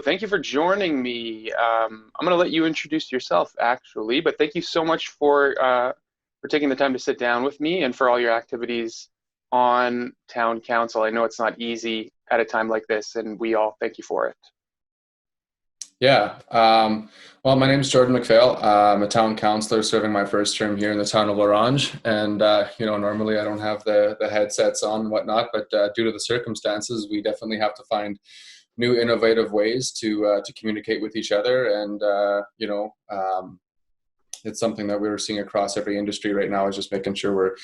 Thank you for joining me. I'm going to let you introduce yourself, actually, but thank you so much for taking the time to sit down with me and for all your activities on town council. I know it's not easy at a time like this, and we all thank you for it. Yeah. Well, my name is Jordan McPhail. I'm a town councillor serving my first term here in the town of Loche. And, normally I don't have the headsets on and whatnot, but due to the circumstances, we definitely have to find new innovative ways to communicate with each other. And, it's something that we're seeing across every industry right now, is just making sure we're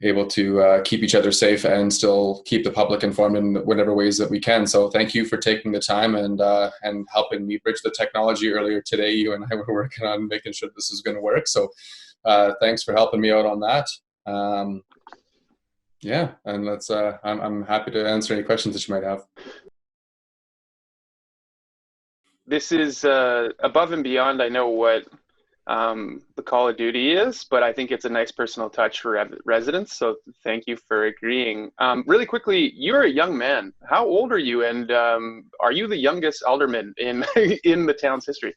able to keep each other safe and still keep the public informed in whatever ways that we can. So thank you for taking the time and helping me bridge the technology. Earlier today, you and I were working on making sure this is going to work. So thanks for helping me out on that. And I'm happy to answer any questions that you might have. This is above and beyond, I know, what the Call of Duty is, but I think it's a nice personal touch for residents. So thank you for agreeing. Really quickly, you're a young man. How old are you? And are you the youngest alderman in in the town's history?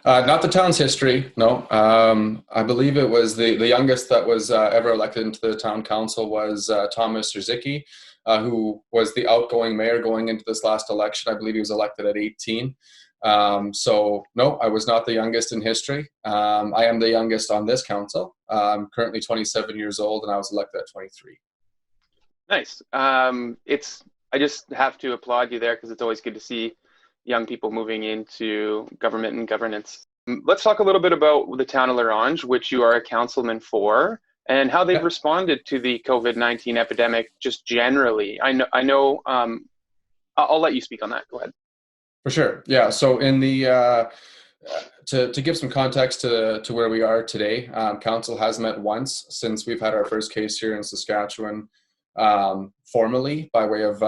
Not the town's history, no. I believe it was the youngest that was ever elected into the town council was Thomas Rzycki, who was the outgoing mayor going into this last election. I believe he was elected at 18. So no, I was not the youngest in history. I am the youngest on this council. I'm currently 27 years old, and I was elected at 23. Nice. I just have to applaud you there because it's always good to see young people moving into government and governance. Let's talk a little bit about the town of Loche, which you are a councilman for, and how they've responded to the COVID-19 epidemic just generally. I know. I'll let you speak on that. Go ahead. For sure. Yeah. So in the to give some context to where we are today, council has met once since we've had our first case here in Saskatchewan, formally by way of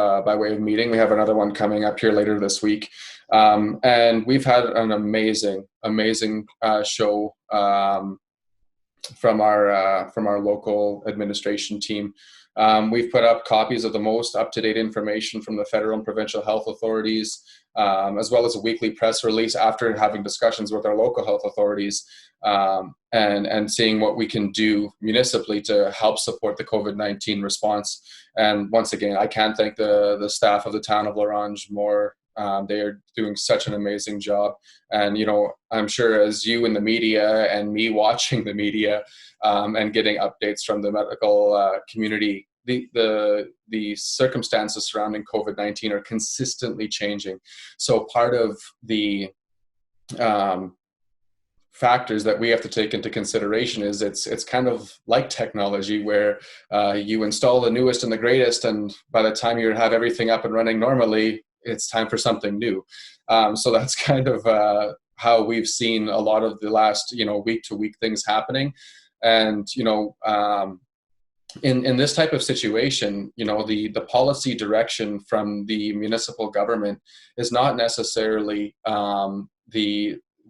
meeting. We have another one coming up here later this week, and we've had an amazing show from our local administration team. We've put up copies of the most up-to-date information from the federal and provincial health authorities, as well as a weekly press release after having discussions with our local health authorities, and seeing what we can do municipally to help support the COVID-19 response. And once again, I can't thank the staff of the town of Loche more. They are doing such an amazing job. And, I'm sure as you in the media and me watching the media and getting updates from the medical community, the circumstances surrounding COVID-19 are consistently changing. So part of the factors that we have to take into consideration is it's kind of like technology, where you install the newest and the greatest, and by the time you have everything up and running normally, it's time for something new. So that's kind of how we've seen a lot of the last week to week things happening. And in this type of situation, the policy direction from the municipal government is not necessarily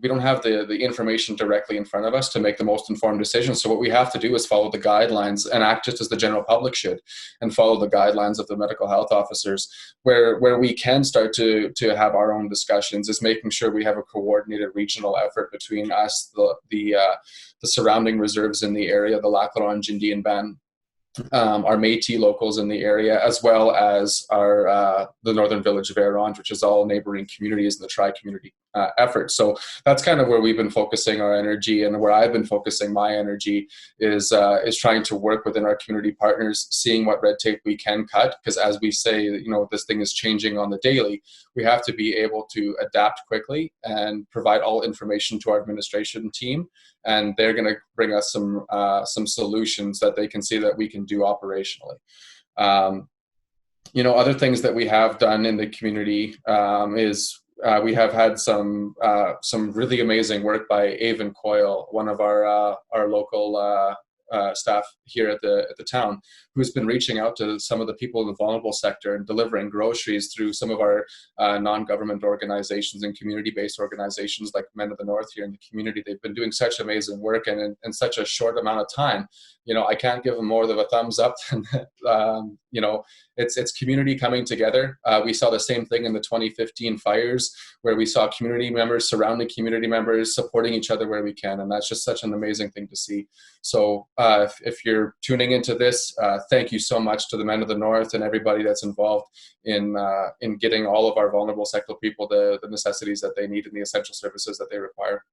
we don't have the information directly in front of us to make the most informed decisions. So what we have to do is follow the guidelines and act just as the general public should, and follow the guidelines of the medical health officers. Where we can start to have our own discussions is making sure we have a coordinated regional effort between us, the surrounding reserves in the area, the Lac La Ronge Indian Band, our Métis locals in the area, as well as our the Northern Village of Ronge, which is all neighboring communities in the tri-community effort. So that's kind of where we've been focusing our energy, and where I've been focusing my energy is trying to work within our community partners, seeing what red tape we can cut. Because as we say, this thing is changing on the daily. We have to be able to adapt quickly and provide all information to our administration team, and they're going to bring us some solutions that they can see that we can do operationally. Other things that we have done in the community is we have had some really amazing work by Avon Coyle, one of our local staff here at the town, who's been reaching out to some of the people in the vulnerable sector and delivering groceries through some of our non-government organizations and community-based organizations like Men of the North here in the community. They've been doing such amazing work, and in such a short amount of time, I can't give them more of a thumbs up than, it's community coming together. We saw the same thing in the 2015 fires, where we saw community members surrounding community members supporting each other where we can. And that's just such an amazing thing to see. So if you're tuning into this, thank you so much to the Men of the North and everybody that's involved in getting all of our vulnerable sector people the necessities that they need and the essential services that they require.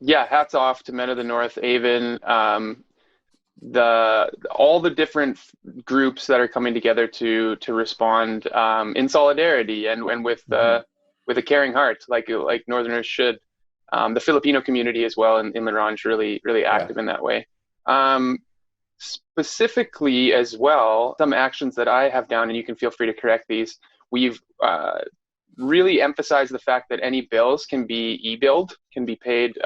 Yeah, hats off to Men of the North, Avon, all the different groups that are coming together to respond in solidarity and with a caring heart, like Northerners should. The Filipino community as well in the Ronge really active in that way. Specifically as well, some actions that I have down, and you can feel free to correct these. We've really emphasized the fact that any bills can be e-billed, can be paid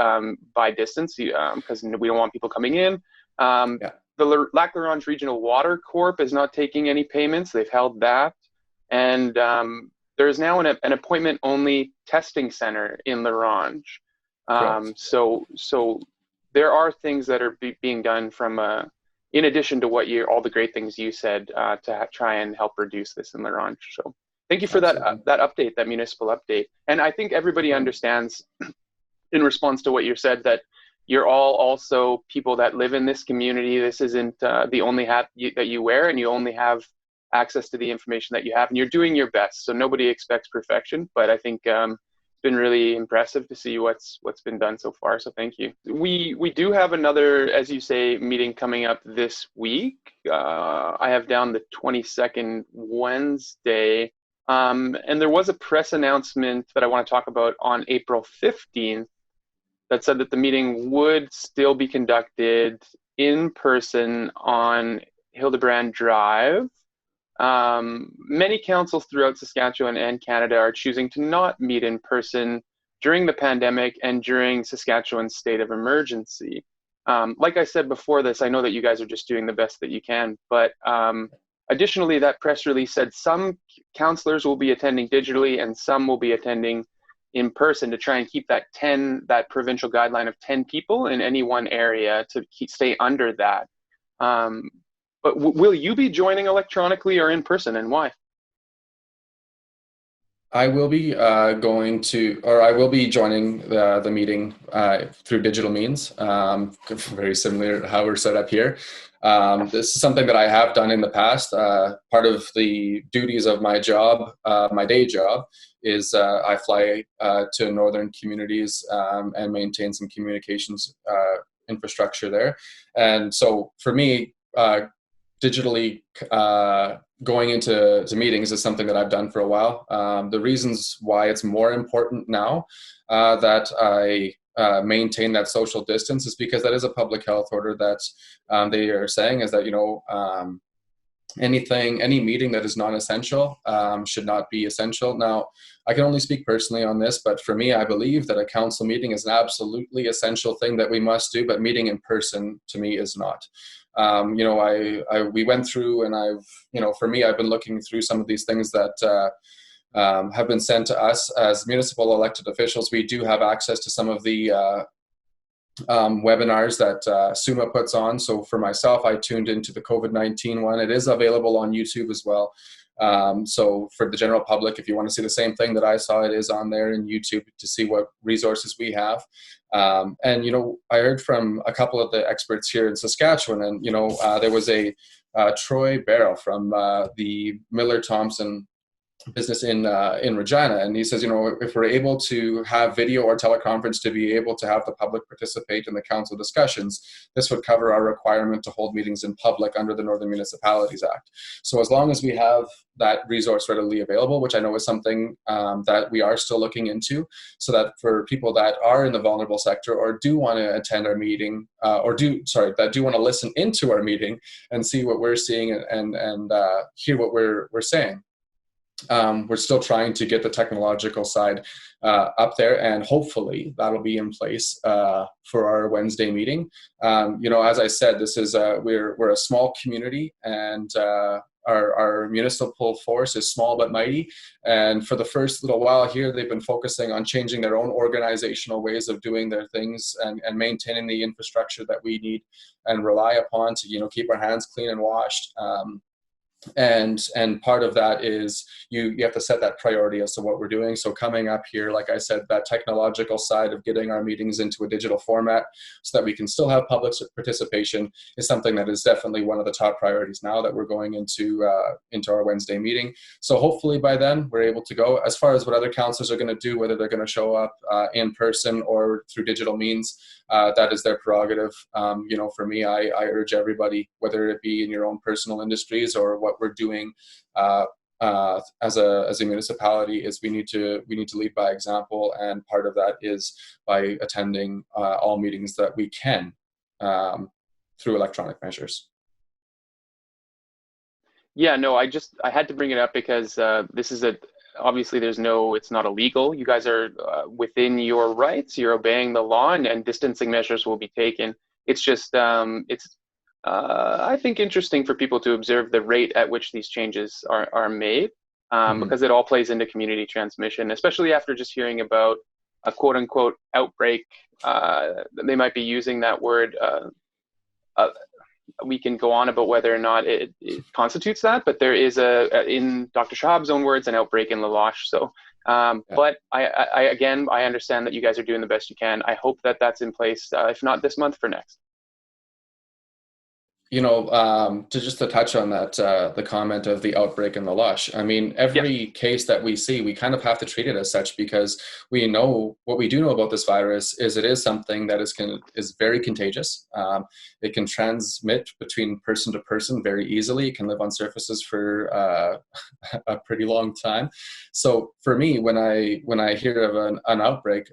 by distance, because we don't want people coming in. The Lac La Ronge Regional Water Corp is not taking any payments. They've held that. And there is now an appointment-only testing center in La Ronge. So there are things that are being done from in addition to all the great things you said to try and help reduce this in La Ronge. So thank you for that update, that municipal update. And I think everybody understands, in response to what you said, that you're all also people that live in this community. This isn't the only hat that you wear, and you only have access to the information that you have, and you're doing your best. So nobody expects perfection, but I think it's been really impressive to see what's been done so far. So thank you. We do have another, as you say, meeting coming up this week. I have down the 22nd Wednesday. And there was a press announcement that I want to talk about on April 15th that said that the meeting would still be conducted in person on Hildebrand Drive. Many councils throughout Saskatchewan and Canada are choosing to not meet in person during the pandemic and during Saskatchewan's state of emergency. Like I said before this, I know that you guys are just doing the best that you can, but additionally, that press release said some councillors will be attending digitally and some will be attending in person to try and keep that provincial guideline of 10 people in any one area to stay under that. But will you be joining electronically or in person, and why? I will be I will be joining the meeting through digital means, very similar to how we're set up here. This is something that I have done in the past. Part of the duties of my job, my day job, is I fly to northern communities and maintain some communications infrastructure there. And so for me, digitally going into meetings is something that I've done for a while. The reasons why it's more important now that I maintain that social distance is because that is a public health order that they are saying is that, any meeting that is non-essential should not be essential. Now, I can only speak personally on this, but for me, I believe that a council meeting is an absolutely essential thing that we must do, but meeting in person to me is not. We went through, and for me, I've been looking through some of these things that have been sent to us as municipal elected officials. We do have access to some of the webinars that SUMA puts on. So for myself, I tuned into the COVID-19 one. It is available on YouTube as well. So for the general public, if you want to see the same thing that I saw, it is on there in YouTube to see what resources we have. And, I heard from a couple of the experts here in Saskatchewan, and, there was a Troy Barrow from the Miller Thompson business in Regina, and he says, if we're able to have video or teleconference to be able to have the public participate in the council discussions, this would cover our requirement to hold meetings in public under the Northern Municipalities Act. So as long as we have that resource readily available, which I know is something that we are still looking into, so that for people that are in the vulnerable sector or do want to attend our meeting, that do want to listen into our meeting and see what we're seeing and hear what we're saying. We're still trying to get the technological side up there, and hopefully that'll be in place for our Wednesday meeting. As I said, this is we're a small community, and our municipal force is small but mighty, and for the first little while here, they've been focusing on changing their own organizational ways of doing their things and maintaining the infrastructure that we need and rely upon to keep our hands clean and washed. And part of that is you have to set that priority as to what we're doing. So coming up here, like I said, that technological side of getting our meetings into a digital format so that we can still have public participation is something that is definitely one of the top priorities now that we're going into our Wednesday meeting. So hopefully by then we're able to go. As far as what other councillors are going to do, whether they're going to show up in person or through digital means, that is their prerogative. For me, I urge everybody, whether it be in your own personal industries or what we're doing as a municipality, is we need to lead by example, and part of that is by attending all meetings that we can through electronic measures. Yeah, no, I had to bring it up because this is obviously it's not illegal. You guys are within your rights. You're obeying the law, and distancing measures will be taken. It's just, I think, interesting for people to observe the rate at which these changes are made, because it all plays into community transmission, especially after just hearing about a quote unquote outbreak. They might be using that word. We can go on about whether or not it constitutes that, but there is in Dr. Shab's own words, an outbreak in Loche. So, but I understand that you guys are doing the best you can. I hope that that's in place, if not this month, for next. To touch on that, the comment of the outbreak in the Loche. I mean, every case that we see, we kind of have to treat it as such, because we know what we do know about this virus is it is something that is very contagious. It can transmit between person to person very easily. It can live on surfaces for a pretty long time. So for me, when I hear of an outbreak,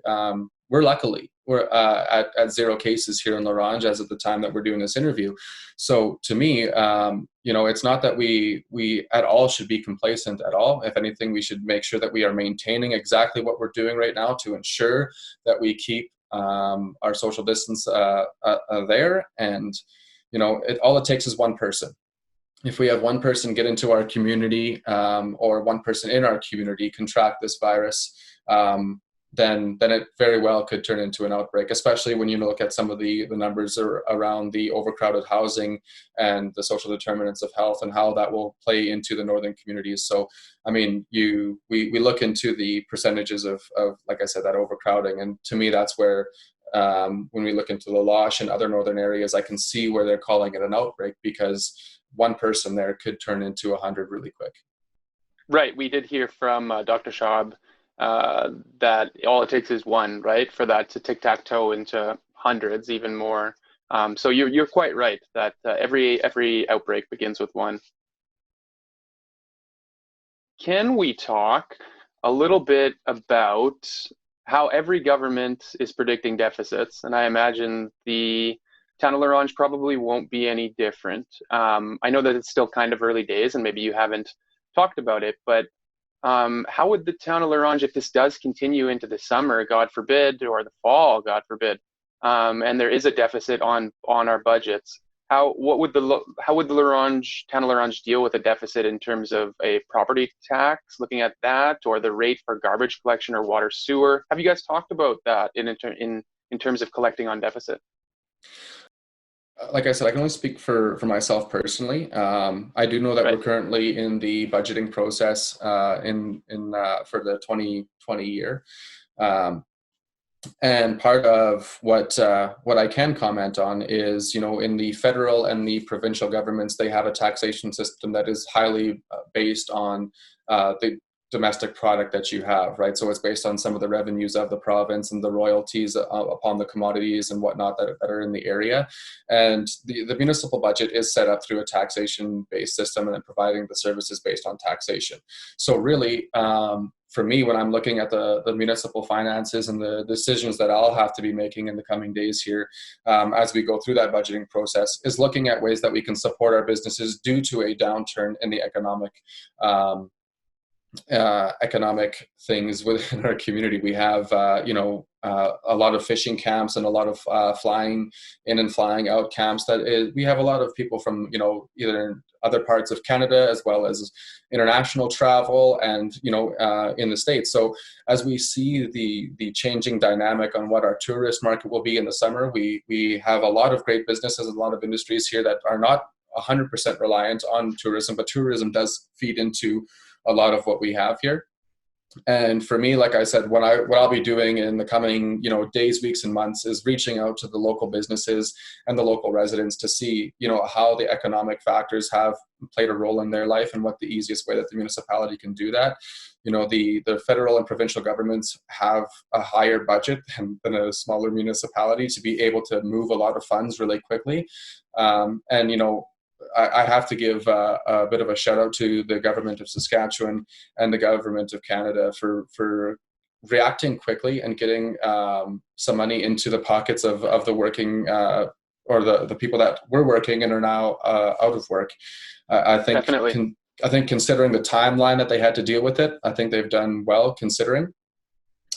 we're at 0 cases here in Loche as of the time that we're doing this interview. So to me, it's not that we at all should be complacent at all. If anything, we should make sure that we are maintaining exactly what we're doing right now to ensure that we keep our social distance there. And, all it takes is one person. If we have one person get into our community or one person in our community contract this virus, then it very well could turn into an outbreak, especially when you look at some of the numbers around the overcrowded housing and the social determinants of health and how that will play into the northern communities. So, I mean, we look into the percentages of, like I said, that overcrowding. And to me, that's where when we look into the Loche and other northern areas, I can see where they're calling it an outbreak, because one person there could turn into 100 really quick. Right. We did hear from Dr. Shab that all it takes is one, right, for that to tic-tac-toe into hundreds, even more. So you're quite right that every outbreak begins with one. Can we talk a little bit about how every government is predicting deficits? And I imagine the town of Loche probably won't be any different. I know that it's still kind of early days, and maybe you haven't talked about it, but how would the town of Loche, if this does continue into the summer, God forbid, or the fall, God forbid, and there is a deficit on our budgets, how would the town of Loche deal with a deficit in terms of a property tax, looking at that, or the rate for garbage collection or water sewer? Have you guys talked about that in terms of collecting on deficit? Like I said, I can only speak for myself personally. I do know that we're currently in the budgeting process for the 2020 year. And part of what I can comment on is, in the federal and the provincial governments, they have a taxation system that is highly based on the domestic product that you have, right? So it's based on some of the revenues of the province and the royalties upon the commodities and whatnot that are in the area. And the municipal budget is set up through a taxation-based system and then providing the services based on taxation. So really, for me, when I'm looking at the municipal finances and the decisions that I'll have to be making in the coming days here, as we go through that budgeting process, is looking at ways that we can support our businesses due to a downturn in the economic economic things within our community. We have, a lot of fishing camps and a lot of flying in and flying out camps. We have a lot of people from, either other parts of Canada as well as international travel and, in the States. So as we see the changing dynamic on what our tourist market will be in the summer, we have a lot of great businesses, a lot of industries here that are not 100% reliant on tourism, but tourism does feed into a lot of what we have here. And for me, like I said, what I'll be doing in the coming, days, weeks, and months is reaching out to the local businesses and the local residents to see, how the economic factors have played a role in their life and what the easiest way that the municipality can do that. The federal and provincial governments have a higher budget than a smaller municipality to be able to move a lot of funds really quickly. I have to give a bit of a shout out to the government of Saskatchewan and the government of Canada for reacting quickly and getting some money into the pockets of the working or the people that were working and are now out of work. I think Definitely. I think considering the timeline that they had to deal with it, I think they've done well considering.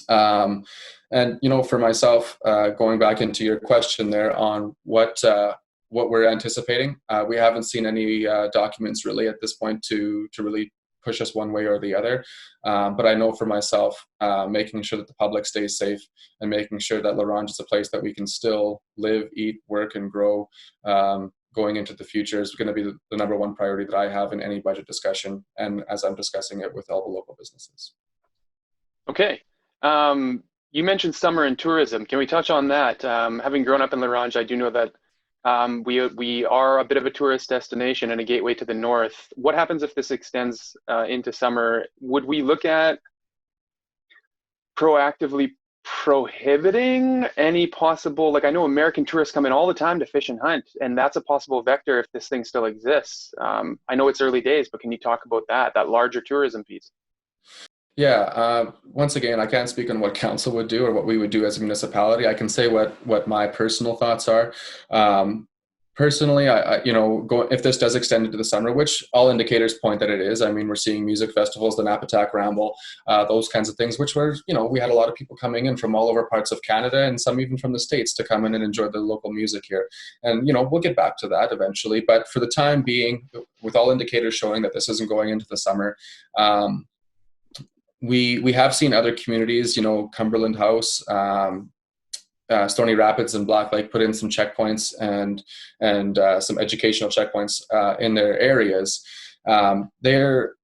For myself, going back into your question there on what we're anticipating. We haven't seen any documents really at this point to really push us one way or the other. But I know for myself, making sure that the public stays safe and making sure that La Ronge is a place that we can still live, eat, work, and grow going into the future is going to be the number one priority that I have in any budget discussion, and as I'm discussing it with all the local businesses. Okay. You mentioned summer and tourism. Can we touch on that? Having grown up in La Ronge, I do know that we are a bit of a tourist destination and a gateway to the north. What happens if this extends into summer? Would we look at proactively prohibiting any possible, like I know American tourists come in all the time to fish and hunt, and that's a possible vector if this thing still exists. I know it's early days, but can you talk about that larger tourism piece? Yeah, once again, I can't speak on what council would do or what we would do as a municipality. I can say what my personal thoughts are. Personally, if this does extend into the summer, which all indicators point that it is. I mean, we're seeing music festivals, the Napatak Ramble, those kinds of things, which were, we had a lot of people coming in from all over parts of Canada and some even from the States to come in and enjoy the local music here. And, we'll get back to that eventually. But for the time being, with all indicators showing that this isn't going into the summer, we have seen other communities, Cumberland House, Stony Rapids and Black Lake put in some checkpoints and some educational checkpoints in their areas. They're,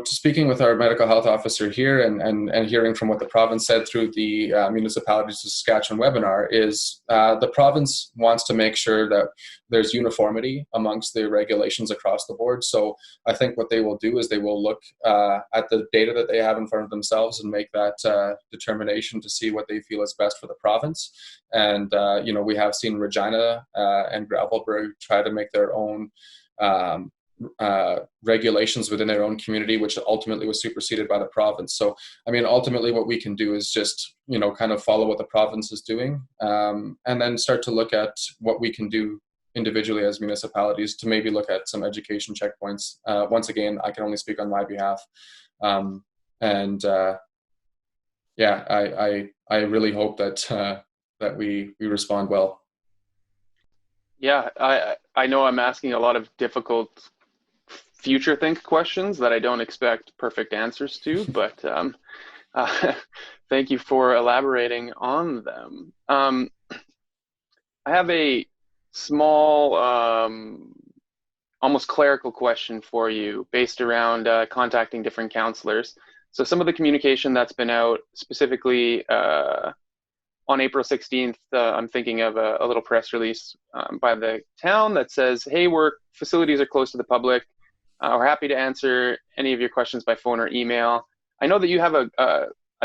speaking with our medical health officer here and hearing from what the province said through the Municipalities of Saskatchewan webinar is the province wants to make sure that there's uniformity amongst the regulations across the board. So I think what they will do is they will look at the data that they have in front of themselves and make that determination to see what they feel is best for the province. And, we have seen Regina and Gravelbourg try to make their own regulations within their own community, which ultimately was superseded by the province. So, I mean, ultimately what we can do is just, kind of follow what the province is doing and then start to look at what we can do individually as municipalities to maybe look at some education checkpoints. Once again, I can only speak on my behalf. I really hope that we respond well. Yeah, I know I'm asking a lot of difficult future think questions that I don't expect perfect answers to, but thank you for elaborating on them. I have a small, almost clerical question for you based around contacting different counselors. So some of the communication that's been out specifically on April 16th, I'm thinking of a little press release by the town that says, hey, facilities are closed to the public. We're happy to answer any of your questions by phone or email. I know that you have a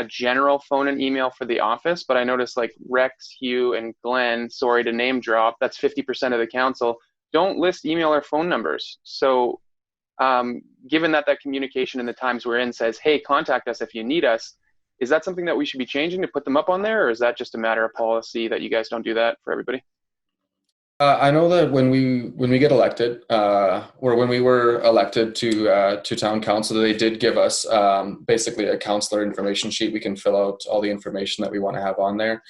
general phone and email for the office, but I noticed like Rex, Hugh, and Glenn, sorry to name drop, that's 50% of the council, don't list email or phone numbers. So given that communication in the times we're in says, hey, contact us if you need us, is that something that we should be changing to put them up on there, or is that just a matter of policy that you guys don't do that for everybody? I know that when we get elected, or when we were elected to town council, they did give us basically a councillor information sheet. We can fill out all the information that we want to have on there,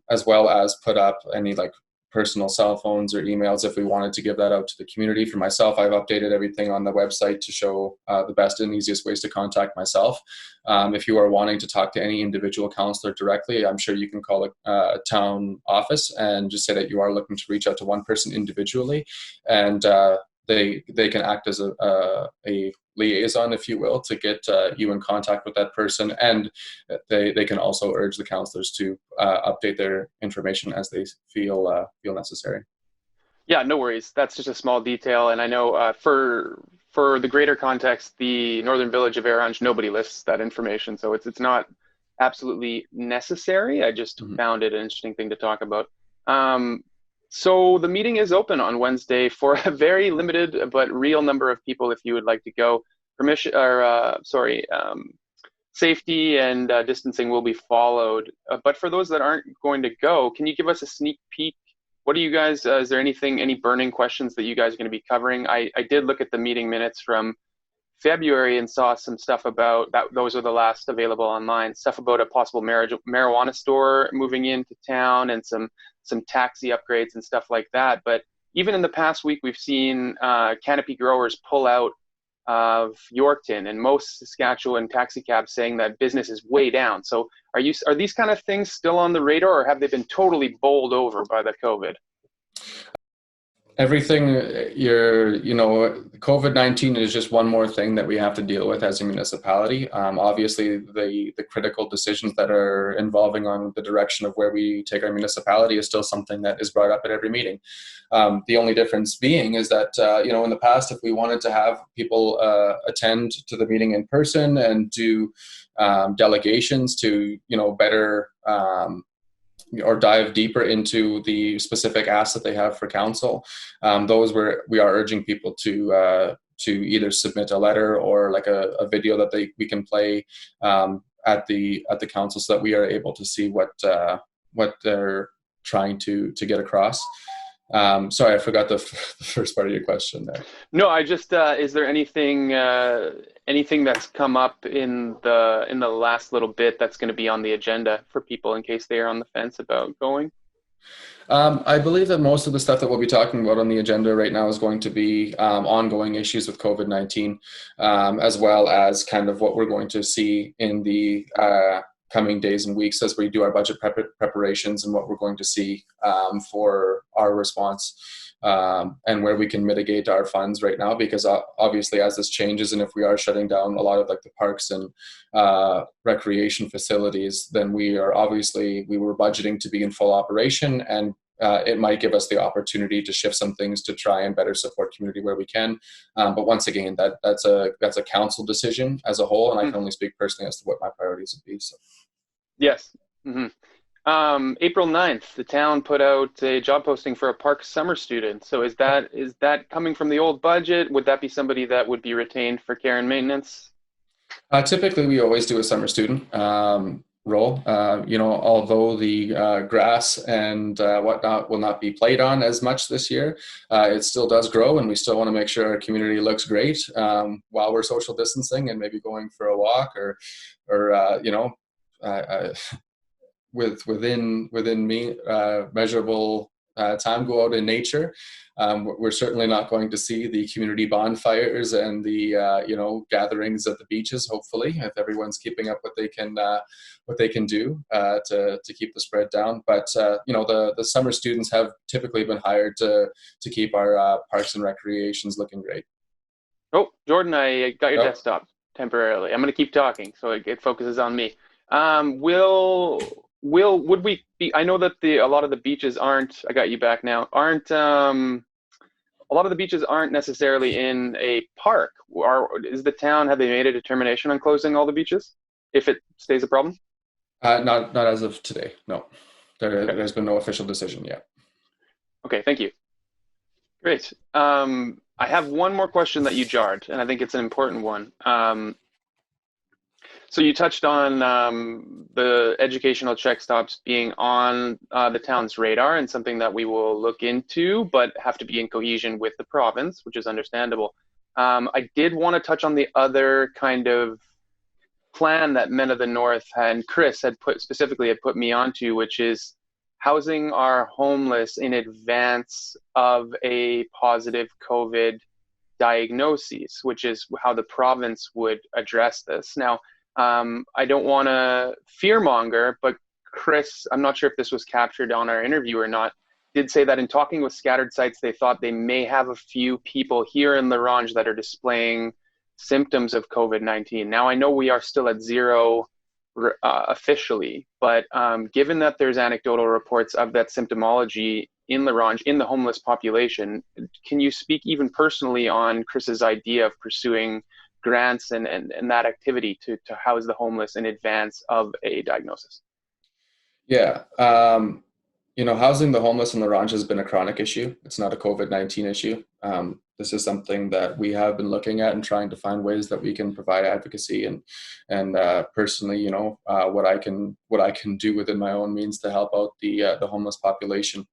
as well as put up any like personal cell phones or emails if we wanted to give that out to the community. For myself, I've updated everything on the website to show the best and easiest ways to contact myself. If you are wanting to talk to any individual councillor directly, I'm sure you can call a town office and just say that you are looking to reach out to one person individually, and they can act as a liaison, if you will, to get you in contact with that person, and they can also urge the councillors to update their information as they feel necessary. Yeah, no worries. That's just a small detail, and I know for the greater context, the Northern Village of Ronge, nobody lists that information, so it's not absolutely necessary. I just found it an interesting thing to talk about. So the meeting is open on Wednesday for a very limited but real number of people if you would like to go. Safety and distancing will be followed. But for those that aren't going to go, can you give us a sneak peek? What do you guys, is there any burning questions that you guys are going to be covering? I did look at the meeting minutes from February and saw some stuff about that. Those are the last available online. Stuff about a possible marijuana store moving into town and some taxi upgrades and stuff like that. But even in the past week, we've seen canopy growers pull out of Yorkton and most Saskatchewan taxi cabs saying that business is way down. So are these kind of things still on the radar, or have they been totally bowled over by the COVID? Everything COVID-19 is just one more thing that we have to deal with as a municipality. Obviously, the critical decisions that are involving on the direction of where we take our municipality is still something that is brought up at every meeting. The only difference being is that, in the past, if we wanted to have people attend to the meeting in person and do delegations to, better or dive deeper into the specific asks that they have for council, those where we are urging people to either submit a letter or like a video that we can play at the council, so that we are able to see what they're trying to get across. Sorry, I forgot the first part of your question there. No, I just is there anything that's come up in the last little bit that's going to be on the agenda for people in case they are on the fence about going? I believe that most of the stuff that we'll be talking about on the agenda right now is going to be ongoing issues with COVID-19, as well as kind of what we're going to see in the coming days and weeks as we do our budget preparations, and what we're going to see for our response, and where we can mitigate our funds right now, because obviously as this changes, and if we are shutting down a lot of like the parks and recreation facilities, then we were budgeting to be in full operation, and it might give us the opportunity to shift some things to try and better support community where we can. But once again, that's a council decision as a whole, and I can only speak personally as to what my priorities would be. So. Yes. Mm-hmm. April 9th, the town put out a job posting for a park summer student. So is that coming from the old budget? Would that be somebody that would be retained for care and maintenance? Typically, we always do a summer student role. Although the grass and whatnot will not be played on as much this year, it still does grow, and we still want to make sure our community looks great while we're social distancing and maybe going for a walk or within measurable time, go out in nature. We're certainly not going to see the community bonfires and the gatherings at the beaches. Hopefully, if everyone's keeping up what they can do to keep the spread down. But the summer students have typically been hired to keep our parks and recreations looking great. Oh, Jordan, I got your desktop temporarily. I'm going to keep talking so it focuses on me. Would we be, I know that a lot of the beaches aren't, I got you back now, a lot of the beaches aren't necessarily in a park. Is the town, have they made a determination on closing all the beaches if it stays a problem? Not as of today, no. There's been no official decision yet. Okay, thank you. Great. I have one more question that you jarred, and I think it's an important one. So you touched on the educational check stops being on the town's radar and something that we will look into, but have to be in cohesion with the province, which is understandable. I did want to touch on the other kind of plan that Men of the North and Chris had put me onto, which is housing our homeless in advance of a positive COVID diagnoses, which is how the province would address this. Now, I don't want to fearmonger, but Chris, I'm not sure if this was captured on our interview or not, did say that in talking with scattered sites, they thought they may have a few people here in Loche that are displaying symptoms of COVID-19. Now, I know we are still at zero officially, but given that there's anecdotal reports of that symptomology in Loche, in the homeless population, can you speak even personally on Chris's idea of pursuing grants and that activity to house the homeless in advance of a diagnosis? Yeah. Housing the homeless in Ronge has been a chronic issue. It's not a COVID-19 issue. This is something that we have been looking at and trying to find ways that we can provide advocacy and personally, what I can do within my own means to help out the homeless population.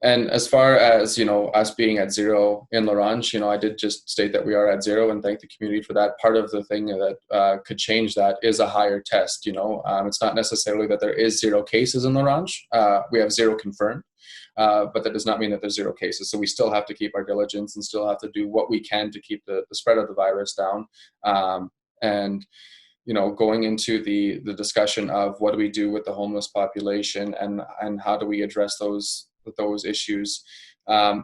And as far as, us being at zero in Loche, I did just state that we are at zero and thank the community for that. Part of the thing that could change that is a higher test, It's not necessarily that there is zero cases in Loche. We have zero confirmed, but that does not mean that there's zero cases. So we still have to keep our diligence and still have to do what we can to keep the spread of the virus down. And going into the discussion of what do we do with the homeless population and how do we address those issues. I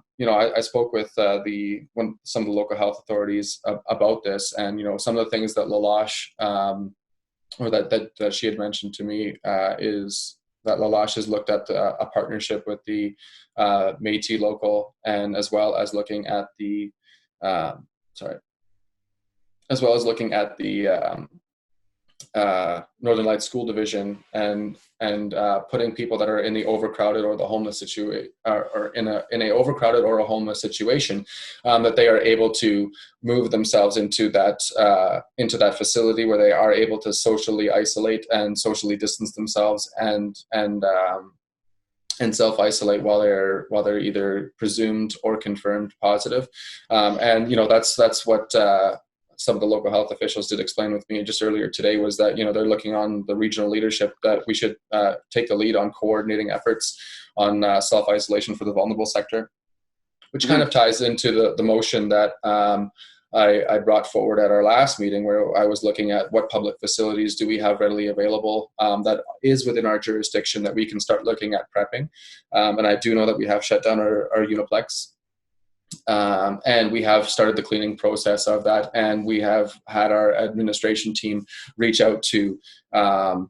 spoke with some of the local health authorities about this, and some of the things that Loche or that she had mentioned to me is that Loche has looked at a partnership with the Métis local, and as well as looking at the Northern Lights School Division and putting people that are in the overcrowded or the homeless situation or in a overcrowded or a homeless situation, that they are able to move themselves into that facility where they are able to socially isolate and socially distance themselves and self-isolate while they're either presumed or confirmed positive. That's what some of the local health officials did explain with me just earlier today, was that they're looking on the regional leadership that we should take the lead on coordinating efforts on self-isolation for the vulnerable sector, which kind of ties into the motion that I brought forward at our last meeting, where I was looking at what public facilities do we have readily available that is within our jurisdiction that we can start looking at prepping. And I do know that we have shut down our Uniplex. And we have started the cleaning process of that, and we have had our administration team reach out to the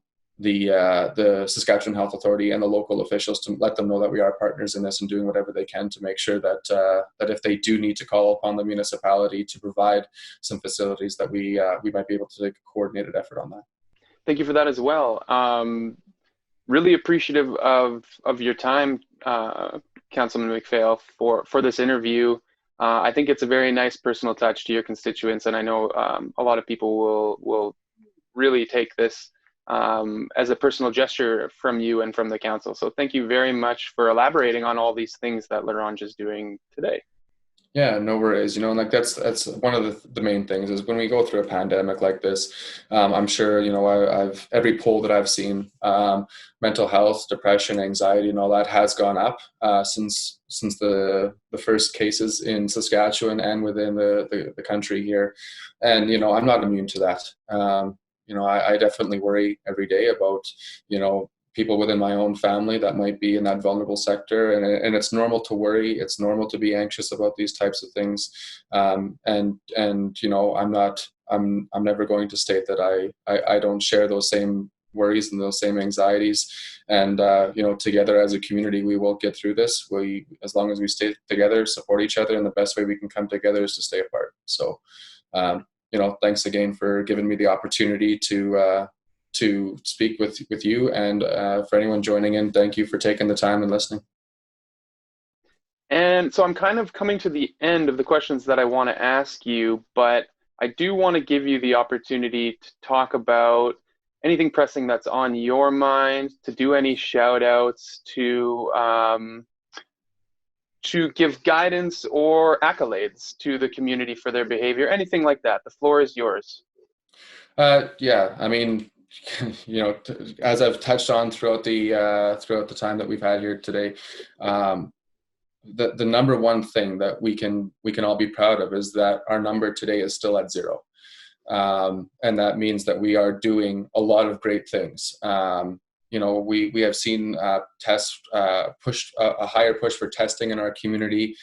Saskatchewan Health Authority and the local officials to let them know that we are partners in this and doing whatever they can to make sure that if they do need to call upon the municipality to provide some facilities, that we might be able to take a coordinated effort on that. Thank you for that as well. Really appreciative of your time, Councilman McPhail, for this interview. I think it's a very nice personal touch to your constituents, and I know a lot of people will really take this as a personal gesture from you and from the council. So thank you very much for elaborating on all these things that Loche is doing today. Yeah, no worries. And that's one of the main things is when we go through a pandemic like this, I'm sure, I've every poll that I've seen, mental health, depression, anxiety, and all that has gone up since the first cases in Saskatchewan and within the country here. And, I'm not immune to that. I definitely worry every day about, people within my own family that might be in that vulnerable sector, and it's normal to worry. It's normal to be anxious about these types of things, and I'm never going to state that I don't share those same worries and those same anxieties. And together as a community, we will get through this. As long as we stay together, support each other, and the best way we can come together is to stay apart. So, thanks again for giving me the opportunity to speak with you, and for anyone joining in, thank you for taking the time and listening. And so I'm kind of coming to the end of the questions that I want to ask you, but I do want to give you the opportunity to talk about anything pressing that's on your mind, to do any shout outs, to give guidance or accolades to the community for their behavior, anything like that. The floor is yours. Yeah, I mean, as I've touched on throughout the time that we've had here today, the number one thing that we can all be proud of is that our number today is still at 0. And that means that we are doing a lot of great things. We have seen tests push a higher push for testing in our community.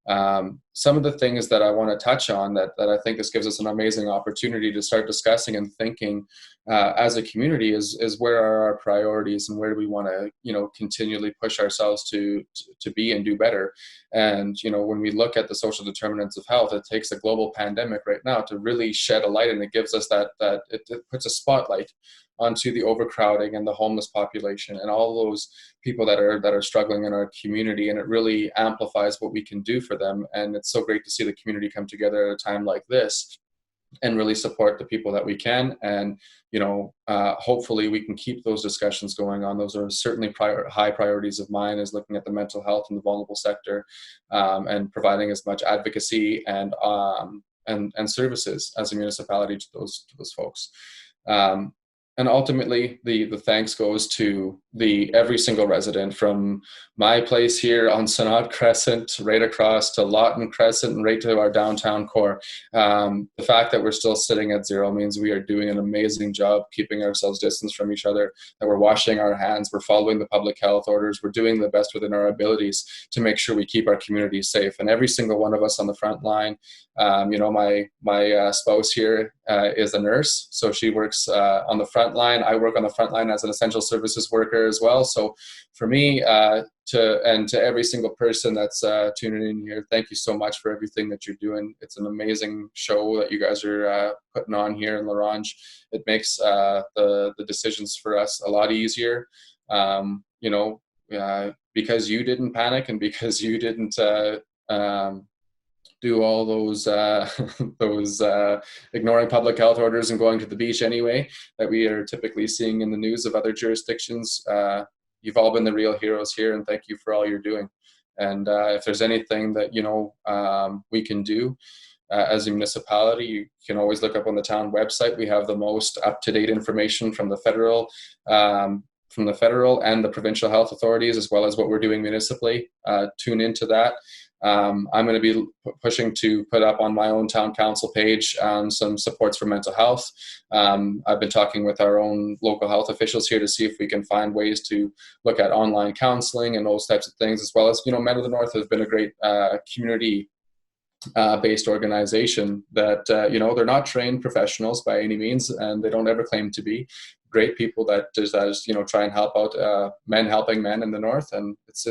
Some of the things that I want to touch on that I think this gives us an amazing opportunity to start discussing and thinking as a community is where are our priorities and where do we want to continually push ourselves to be and do better. And when we look at the social determinants of health, it takes a global pandemic right now to really shed a light, and it gives us that it puts a spotlight onto the overcrowding and the homeless population and all those people that are struggling in our community, and it really amplifies what we can do for them. And it's so great to see the community come together at a time like this and really support the people that we can. And hopefully we can keep those discussions going on. Those are certainly high priorities of mine, is looking at the mental health in the vulnerable sector, and providing as much advocacy and services as a municipality to those folks. And ultimately, the thanks goes to every single resident, from my place here on Synod Crescent, right across to Lawton Crescent, and right to our downtown core. The fact that we're still sitting at 0 means we are doing an amazing job keeping ourselves distanced from each other, that we're washing our hands, we're following the public health orders, we're doing the best within our abilities to make sure we keep our community safe. And every single one of us on the front line, my spouse here is a nurse, so she works on the front line. I work on the front line as an essential services worker as well. So for me, to every single person that's tuning in here, thank you so much for everything that you're doing. It's an amazing show that you guys are putting on here in Ronge. It makes the decisions for us a lot easier. Because you didn't panic, and because you didn't do all those ignoring public health orders and going to the beach anyway, that we are typically seeing in the news of other jurisdictions. You've all been the real heroes here, and thank you for all you're doing. And if there's anything that we can do as a municipality, you can always look up on the town website. We have the most up-to-date information from the federal and the provincial health authorities, as well as what we're doing municipally. Tune into that. I'm going to be pushing to put up on my own town council page some supports for mental health. I've been talking with our own local health officials here to see if we can find ways to look at online counseling and those types of things, as well as, Men of the North has been a great community based organization that, they're not trained professionals by any means, and they don't ever claim to be. Great people that just, try and help out men helping men in the North. And it's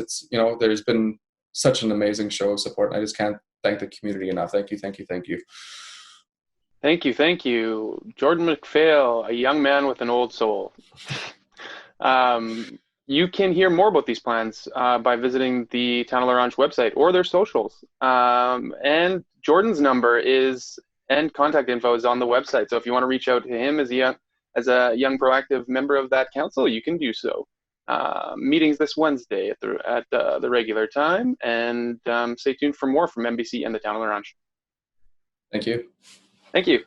there's been such an amazing show of support, and I just can't thank the community enough. Thank you. Thank you. Jordan McPhail, a young man with an old soul. You can hear more about these plans by visiting the Town of Ronge website or their socials. And Jordan's number and contact info is on the website. So if you want to reach out to him as a young proactive member of that council, you can do so. Meetings this Wednesday at the regular time, and stay tuned for more from MBC and the Town of Ronge. Thank you. Thank you.